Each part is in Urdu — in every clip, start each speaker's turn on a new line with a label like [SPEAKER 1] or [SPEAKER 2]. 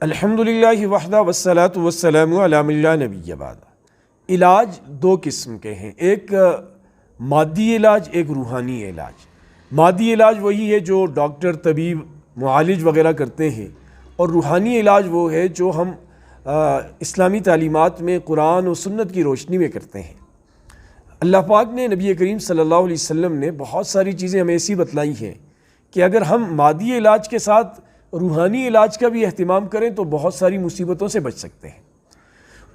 [SPEAKER 1] الحمدللہ وحدہ والصلاة والسلام علی من لا نبی بعد۔ علاج دو قسم کے ہیں، ایک مادی علاج، ایک روحانی علاج۔ مادی علاج وہی ہے جو ڈاکٹر، طبیب، معالج وغیرہ کرتے ہیں، اور روحانی علاج وہ ہے جو ہم اسلامی تعلیمات میں قرآن و سنت کی روشنی میں کرتے ہیں۔ اللہ پاک نے، نبی کریم صلی اللہ علیہ وسلم نے بہت ساری چیزیں ہمیں ایسی بتلائی ہیں کہ اگر ہم مادی علاج کے ساتھ روحانی علاج کا بھی اہتمام کریں تو بہت ساری مصیبتوں سے بچ سکتے ہیں۔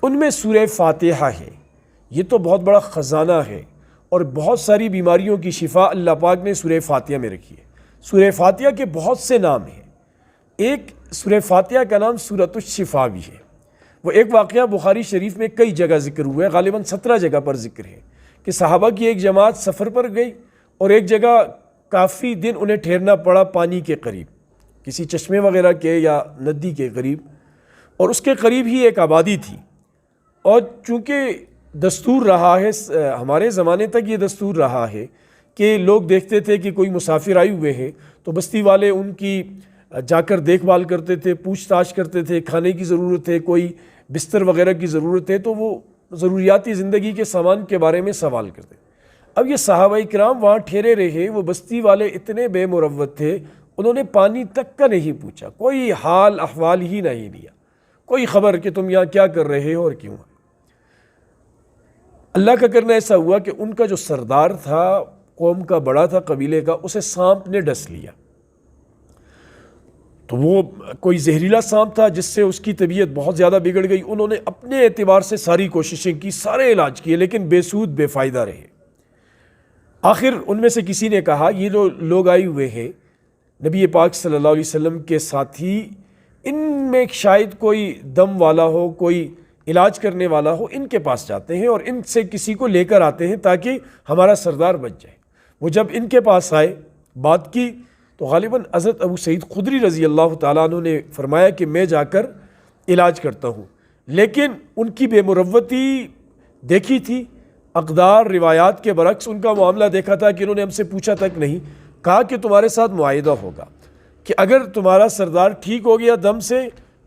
[SPEAKER 1] ان میں سورہ فاتحہ ہے، یہ تو بہت بڑا خزانہ ہے، اور بہت ساری بیماریوں کی شفا اللہ پاک نے سورہ فاتحہ میں رکھی ہے۔ سورہ فاتحہ کے بہت سے نام ہیں، ایک سورہ فاتحہ کا نام سورۃ الشفا بھی ہے۔ وہ ایک واقعہ بخاری شریف میں کئی جگہ ذکر ہوا ہے، غالباً 17 جگہ پر ذکر ہے کہ صحابہ کی ایک جماعت سفر پر گئی اور ایک جگہ کافی دن انہیں ٹھہرنا پڑا، پانی کے قریب، کسی چشمے وغیرہ کے یا ندی کے قریب، اور اس کے قریب ہی ایک آبادی تھی۔ اور چونکہ دستور رہا ہے، ہمارے زمانے تک یہ دستور رہا ہے کہ لوگ دیکھتے تھے کہ کوئی مسافر آئے ہوئے ہیں تو بستی والے ان کی جا کر دیکھ بھال کرتے تھے، پوچھ تاچھ کرتے تھے، کھانے کی ضرورت ہے، کوئی بستر وغیرہ کی ضرورت ہے تو وہ ضروریاتی زندگی کے سامان کے بارے میں سوال کرتے۔ اب یہ صحابہ کرام وہاں ٹھہرے رہے، وہ بستی والے اتنے بے مروت تھے، انہوں نے پانی تک کا نہیں پوچھا، کوئی حال احوال ہی نہیں لیا، کوئی خبر کہ تم یہاں کیا کر رہے ہو اور کیوں۔ اللہ کا کرنا ایسا ہوا کہ ان کا جو سردار تھا، قوم کا بڑا تھا، قبیلے کا، اسے سانپ نے ڈس لیا۔ تو وہ کوئی زہریلا سانپ تھا جس سے اس کی طبیعت بہت زیادہ بگڑ گئی۔ انہوں نے اپنے اعتبار سے ساری کوششیں کی، سارے علاج کیے، لیکن بے سود بے فائدہ رہے۔ آخر ان میں سے کسی نے کہا، یہ جو لوگ آئے ہوئے ہیں نبی پاک صلی اللہ علیہ وسلم کے ساتھی، ان میں شاید کوئی دم والا ہو، کوئی علاج کرنے والا ہو، ان کے پاس جاتے ہیں اور ان سے کسی کو لے کر آتے ہیں تاکہ ہمارا سردار بچ جائے۔ وہ جب ان کے پاس آئے، بات کی، تو غالباً حضرت ابو سعید خدری رضی اللہ تعالیٰ عنہ نے فرمایا کہ میں جا کر علاج کرتا ہوں، لیکن ان کی بے مروتی دیکھی تھی، اقدار روایات کے برعکس ان کا معاملہ دیکھا تھا کہ انہوں نے ہم سے پوچھا تک نہیں، کہا کہ تمہارے ساتھ معاہدہ ہوگا کہ اگر تمہارا سردار ٹھیک ہو گیا دم سے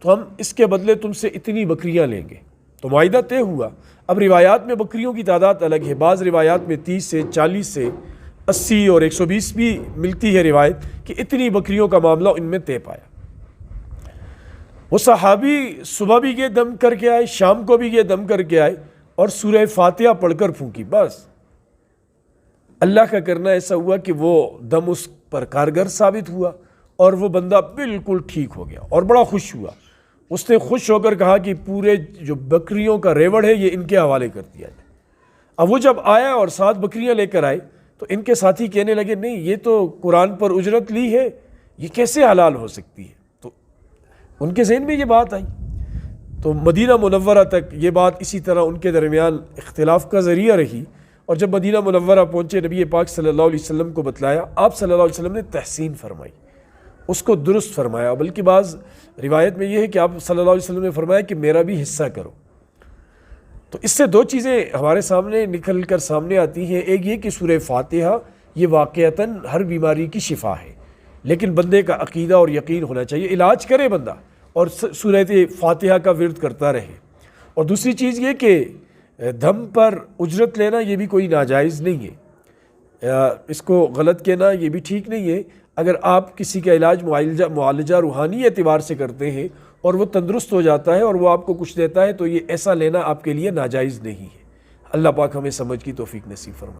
[SPEAKER 1] تو ہم اس کے بدلے تم سے اتنی بکریاں لیں گے۔ تو معاہدہ طے ہوا۔ اب روایات میں بکریوں کی تعداد الگ ہے، بعض روایات میں 30 سے 40 سے 80 اور 120 بھی ملتی ہے روایت کہ اتنی بکریوں کا معاملہ ان میں طے پایا۔ وہ صحابی صبح بھی یہ دم کر کے آئے، شام کو بھی یہ دم کر کے آئے، اور سورہ فاتحہ پڑھ کر پھونکی، بس۔ اللہ کا کرنا ایسا ہوا کہ وہ دم اس پر کارگر ثابت ہوا اور وہ بندہ بالکل ٹھیک ہو گیا اور بڑا خوش ہوا۔ اس نے خوش ہو کر کہا کہ پورے جو بکریوں کا ریوڑ ہے یہ ان کے حوالے کر دیا جائے۔ اب وہ جب آیا اور 7 بکریاں لے کر آئے تو ان کے ساتھی کہنے لگے، نہیں، یہ تو قرآن پر اجرت لی ہے، یہ کیسے حلال ہو سکتی ہے؟ تو ان کے ذہن میں یہ بات آئی۔ تو مدینہ منورہ تک یہ بات اسی طرح ان کے درمیان اختلاف کا ذریعہ رہی، اور جب مدینہ منورہ پہنچے، نبی پاک صلی اللہ علیہ وسلم کو بتلایا، آپ صلی اللہ علیہ وسلم نے تحسین فرمائی، اس کو درست فرمایا، بلکہ بعض روایت میں یہ ہے کہ آپ صلی اللہ علیہ وسلم نے فرمایا کہ میرا بھی حصہ کرو۔ تو اس سے دو چیزیں ہمارے سامنے نکل کر سامنے آتی ہیں، ایک یہ کہ سورہ فاتحہ یہ واقعتاً ہر بیماری کی شفا ہے، لیکن بندے کا عقیدہ اور یقین ہونا چاہیے، علاج کرے بندہ اور سورہ فاتحہ کا ورد کرتا رہے۔ اور دوسری چیز یہ کہ دم پر اجرت لینا یہ بھی کوئی ناجائز نہیں ہے، اس کو غلط کہنا یہ بھی ٹھیک نہیں ہے۔ اگر آپ کسی کا علاج معالجہ روحانی اعتبار سے کرتے ہیں اور وہ تندرست ہو جاتا ہے اور وہ آپ کو کچھ دیتا ہے تو یہ ایسا لینا آپ کے لیے ناجائز نہیں ہے۔ اللہ پاک ہمیں سمجھ کی توفیق نصیب فرمائے۔